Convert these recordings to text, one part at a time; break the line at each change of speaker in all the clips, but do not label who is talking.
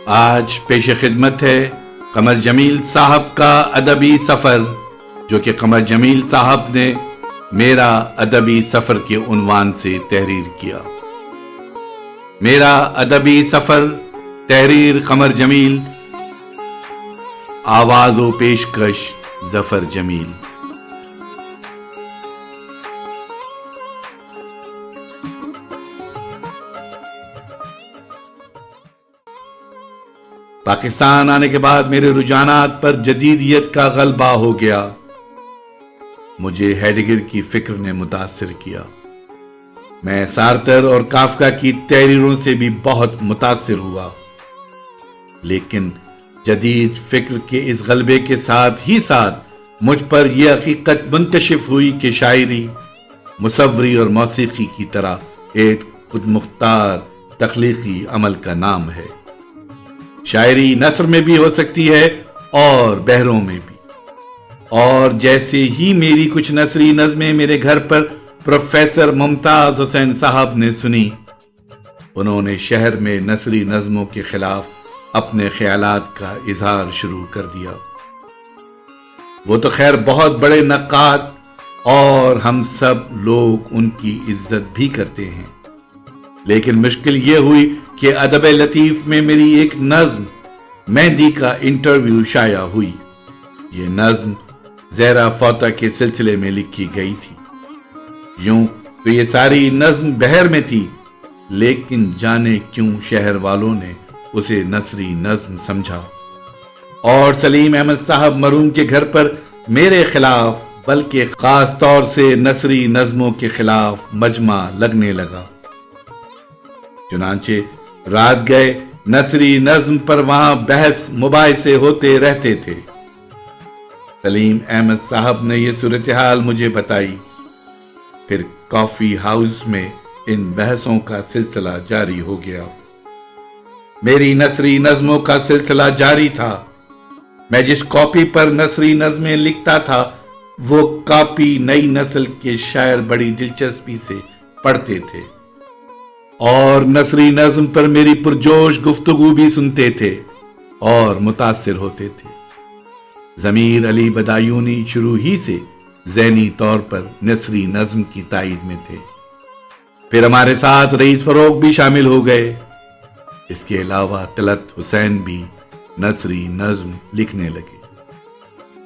آج پیش خدمت ہے قمر جمیل صاحب کا ادبی سفر، جو کہ قمر جمیل صاحب نے میرا ادبی سفر کے عنوان سے تحریر کیا۔ میرا ادبی سفر، تحریر قمر جمیل، آواز و پیشکش ظفر جمیل۔ پاکستان آنے کے بعد میرے رجحانات پر جدیدیت کا غلبہ ہو گیا۔ مجھے ہیڈگر کی فکر نے متاثر کیا۔ میں سارتر اور کافکا کی تحریروں سے بھی بہت متاثر ہوا، لیکن جدید فکر کے اس غلبے کے ساتھ ہی ساتھ مجھ پر یہ حقیقت منکشف ہوئی کہ شاعری، مصوری اور موسیقی کی طرح ایک خود مختار تخلیقی عمل کا نام ہے۔ شاعری نثر میں بھی ہو سکتی ہے اور بحروں میں بھی، اور جیسے ہی میری کچھ نثری نظمیں میرے گھر پر پروفیسر ممتاز حسین صاحب نے سنی، انہوں نے شہر میں نثری نظموں کے خلاف اپنے خیالات کا اظہار شروع کر دیا۔ وہ تو خیر بہت بڑے نقاد اور ہم سب لوگ ان کی عزت بھی کرتے ہیں، لیکن مشکل یہ ہوئی کہ ادب لطیف میں میری ایک نظم مہندی کا انٹرویو شائع ہوئی۔ یہ نظم زہرا فوطہ کے سلسلے میں لکھی گئی تھی۔ یوں تو یہ ساری نظم بحر میں تھی، لیکن جانے کیوں شہر والوں نے اسے نثری نظم سمجھا، اور سلیم احمد صاحب مرحوم کے گھر پر میرے خلاف، بلکہ خاص طور سے نثری نظموں کے خلاف مجمع لگنے لگا۔ چنانچہ رات گئے نثری نظم پر وہاں بحث مباحثے ہوتے رہتے تھے۔ سلیم احمد صاحب نے یہ صورتحال مجھے بتائی، پھر کافی ہاؤس میں ان بحثوں کا سلسلہ جاری ہو گیا۔ میری نثری نظموں کا سلسلہ جاری تھا۔ میں جس کاپی پر نثری نظمیں لکھتا تھا، وہ کاپی نئی نسل کے شاعر بڑی دلچسپی سے پڑھتے تھے اور نثری نظم پر میری پرجوش گفتگو بھی سنتے تھے اور متاثر ہوتے تھے۔ ضمیر علی بدایونی شروع ہی سے ذہنی طور پر نثری نظم کی تائید میں تھے۔ پھر ہمارے ساتھ رئیس فروغ بھی شامل ہو گئے۔ اس کے علاوہ طلعت حسین بھی نثری نظم لکھنے لگے۔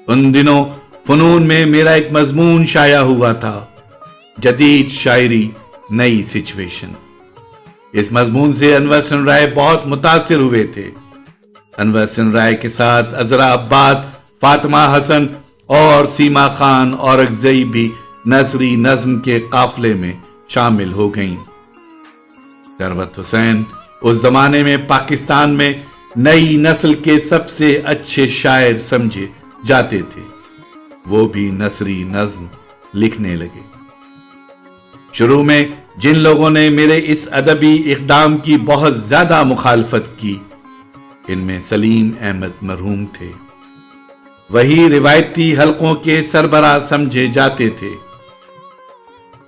ان دنوں فنون میں میرا ایک مضمون شائع ہوا تھا، جدید شاعری، نئی سچویشن۔ اس مضمون سے انور حسن رائے بہت متاثر ہوئے تھے۔ انور حسن رائے کے ساتھ عذرا عباس، فاطمہ حسن اور سیما خان اورکزئی بھی نثری نظم کے قافلے میں شامل ہو گئیں۔ ثروت حسین اس زمانے میں پاکستان میں نئی نسل کے سب سے اچھے شاعر سمجھے جاتے تھے، وہ بھی نثری نظم لکھنے لگے۔ شروع میں جن لوگوں نے میرے اس ادبی اقدام کی بہت زیادہ مخالفت کی، ان میں سلیم احمد مرحوم تھے۔ وہی روایتی حلقوں کے سربراہ سمجھے جاتے تھے،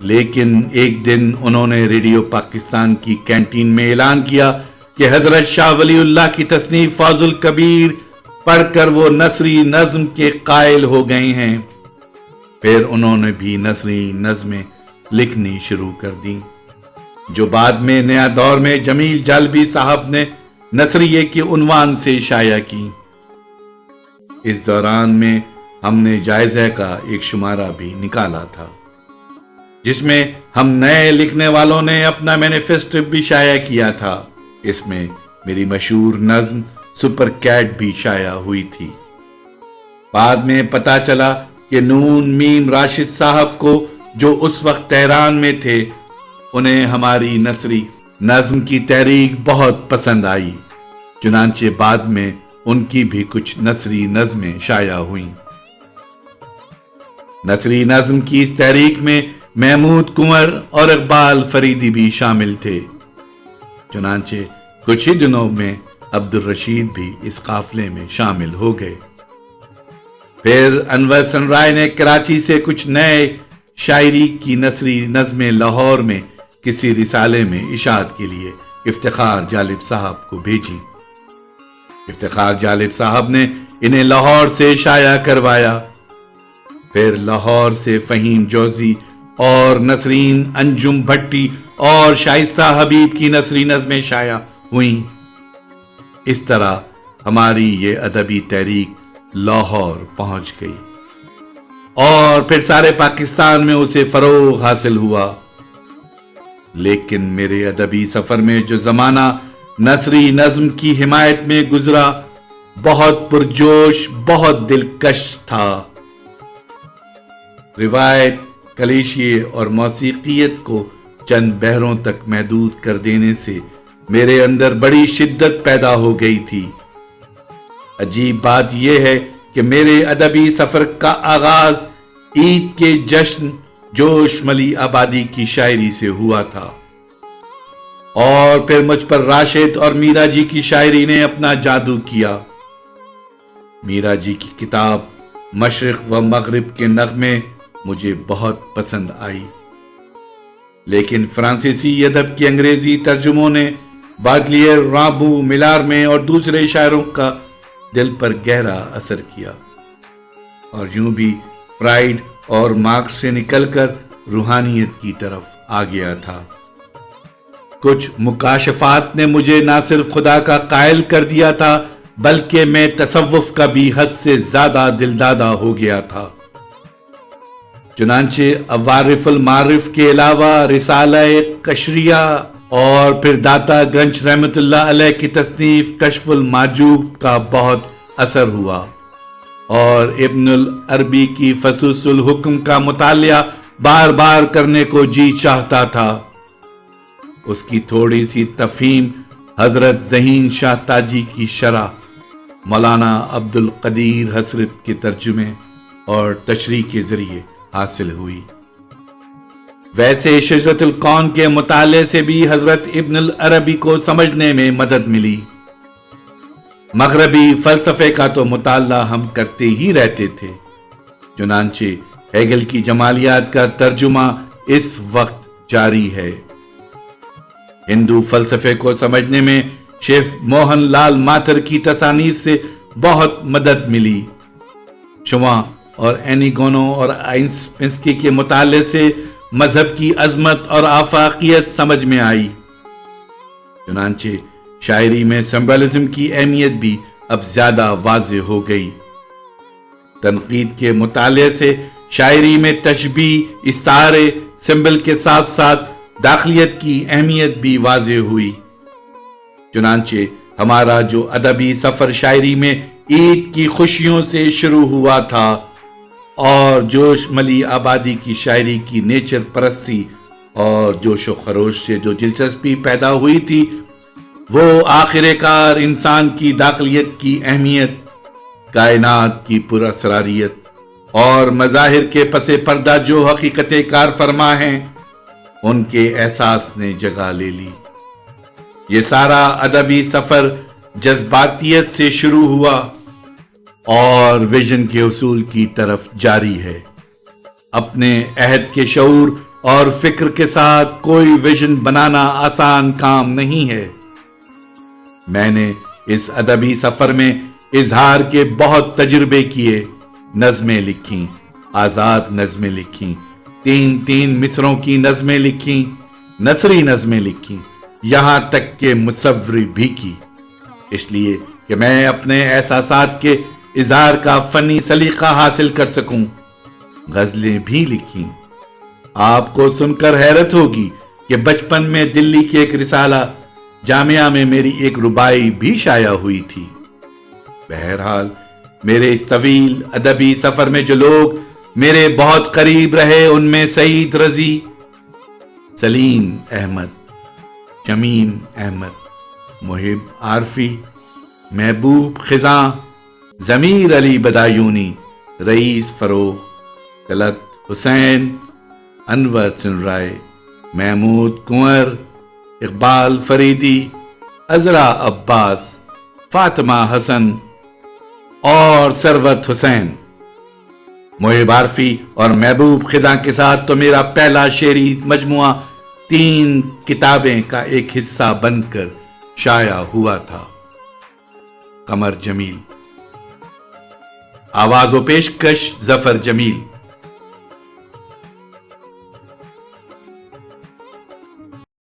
لیکن ایک دن انہوں نے ریڈیو پاکستان کی کینٹین میں اعلان کیا کہ حضرت شاہ ولی اللہ کی تصنیف فاضل الکبیر پڑھ کر وہ نثری نظم کے قائل ہو گئے ہیں۔ پھر انہوں نے بھی نثری نظمیں لکھنی شروع کر دیں، جو بعد میں نیا دور میں جمیل جالبی صاحب نے نثریے کے عنوان سے شائع کی۔ اس دوران میں ہم نے جائزہ کا ایک شمارہ بھی نکالا تھا، جس میں ہم نئے لکھنے والوں نے اپنا مینیفیسٹو بھی شائع کیا تھا۔ اس میں میری مشہور نظم سپر کیٹ بھی شائع ہوئی تھی۔ بعد میں پتا چلا کہ نون میم راشد صاحب کو، جو اس وقت تہران میں تھے، انہیں ہماری نثری نظم کی تحریک بہت پسند آئی، چنانچہ بعد میں ان کی بھی کچھ نثری نظمیں شائع ہوئیں۔ نثری نظم کی اس تحریک میں محمود کنور اور اقبال فریدی بھی شامل تھے۔ چنانچہ کچھ ہی دنوں میں عبد الرشید بھی اس قافلے میں شامل ہو گئے۔ پھر انور حسن رائے نے کراچی سے کچھ نئے شاعری کی نثری نظمیں لاہور میں کسی رسالے میں اشاعت کے لیے افتخار جالب صاحب کو بھیجی۔ افتخار جالب صاحب نے انہیں لاہور سے شائع کروایا. پھر لاہور سے فہیم جوزی اور نسرین انجم بھٹی اور شائستہ حبیب کی نثری نظمیں شائع ہوئیں. اس طرح ہماری یہ ادبی تحریک لاہور پہنچ گئی اور پھر سارے پاکستان میں اسے فروغ حاصل ہوا. لیکن میرے ادبی سفر میں جو زمانہ نثری نظم کی حمایت میں گزرا بہت پرجوش، بہت دلکش تھا. روایت، کلیشیے اور موسیقیت کو چند بہروں تک محدود کر دینے سے میرے اندر بڑی شدت پیدا ہو گئی تھی. عجیب بات یہ ہے کہ میرے ادبی سفر کا آغاز عید کے جشن جوش ملی آبادی کی شاعری سے ہوا تھا اور پھر مجھ پر راشد اور میرا جی کی شاعری نے اپنا جادو کیا. میرا جی کی کتاب مشرق و مغرب کے نغمے مجھے بہت پسند آئی، لیکن فرانسیسی ادب کے انگریزی ترجموں نے باڈلیر، رامبو، ملارمے اور دوسرے شاعروں کا دل پر گہرا اثر کیا اور یوں بھی فرائیڈ اور مارکس سے نکل کر روحانیت کی طرف آ گیا تھا. کچھ مکاشفات نے مجھے نہ صرف خدا کا قائل کر دیا تھا بلکہ میں تصوف کا بھی حد سے زیادہ دلدادہ ہو گیا تھا. چنانچہ عوارف المعارف کے علاوہ رسالہ قشریہ اور پھر داتا گنج رحمت اللہ علیہ کی تصنیف کشف المعجوب کا بہت اثر ہوا اور ابن العربی کی فصوص الحکم کا مطالعہ بار بار کرنے کو جی چاہتا تھا. اس کی تھوڑی سی تفہیم حضرت ذہین شاہ تاجی کی شرح، مولانا عبد القدیر حسرت کے ترجمے اور تشریح کے ذریعے حاصل ہوئی. ویسے شجرۃ الکون کے مطالعے سے بھی حضرت ابن العربی کو سمجھنے میں مدد ملی. مغربی فلسفے کا تو مطالعہ ہم کرتے ہی رہتے تھے، چنانچہ ہیگل کی جمالیات کا ترجمہ اس وقت جاری ہے. ہندو فلسفے کو سمجھنے میں شیف موہن لال ماتھر کی تصانیف سے بہت مدد ملی. شواں اور اینیگونو اور آئنسپنسکی کے مطالعے سے مذہب کی عظمت اور آفاقیت سمجھ میں آئی. چنانچہ شاعری میں سمبلزم کی اہمیت بھی اب زیادہ واضح ہو گئی. تنقید کے مطالعے سے شاعری میں تشبیہ، استعارے، سمبل کے ساتھ ساتھ داخلیت کی اہمیت بھی واضح ہوئی. چنانچہ ہمارا جو ادبی سفر شاعری میں عید کی خوشیوں سے شروع ہوا تھا اور جوش ملی آبادی کی شاعری کی نیچر پرستی اور جوش و خروش سے جو دلچسپی پیدا ہوئی تھی، وہ آخر کار انسان کی داخلیت کی اہمیت، کائنات کی پر اسراریت اور مظاہر کے پس پردہ جو حقیقت کار فرما ہیں ان کے احساس نے جگہ لے لی. یہ سارا ادبی سفر جذباتیت سے شروع ہوا اور ویژن کے اصول کی طرف جاری ہے. اپنے عہد کے شعور اور فکر کے ساتھ کوئی ویژن بنانا آسان کام نہیں ہے. میں نے اس ادبی سفر میں اظہار کے بہت تجربے کیے. نظمیں لکھیں، آزاد نظمیں لکھیں، 3 مصروں کی نظمیں لکھیں، نثری نظمیں لکھیں، یہاں تک کہ مصوری بھی کی، اس لیے کہ میں اپنے احساسات کے اظہار کا فنی سلیقہ حاصل کر سکوں. غزلیں بھی لکھیں. آپ کو سن کر حیرت ہوگی کہ بچپن میں دلی کے ایک رسالہ جامعہ میں میری ایک ربائی بھی شائع ہوئی تھی. بہرحال میرے اس طویل ادبی سفر میں جو لوگ میرے بہت قریب رہے ان میں سعید رضی، سلیم احمد، شمیم احمد، محب عارفی، محبوب خزاں، ضمیر علی بدایونی، رئیس فروغ، طلعت حسین، انور چنرائے، محمود کنور، اقبال فریدی، عذرا عباس، فاطمہ حسن اور ثروت حسین. محب عارفی اور محبوب خزاں کے ساتھ تو میرا پہلا شعری مجموعہ 3 کتابیں کا ایک حصہ بن کر شائع ہوا تھا. قمر جمیل. آواز و پیشکش ظفر جمیل.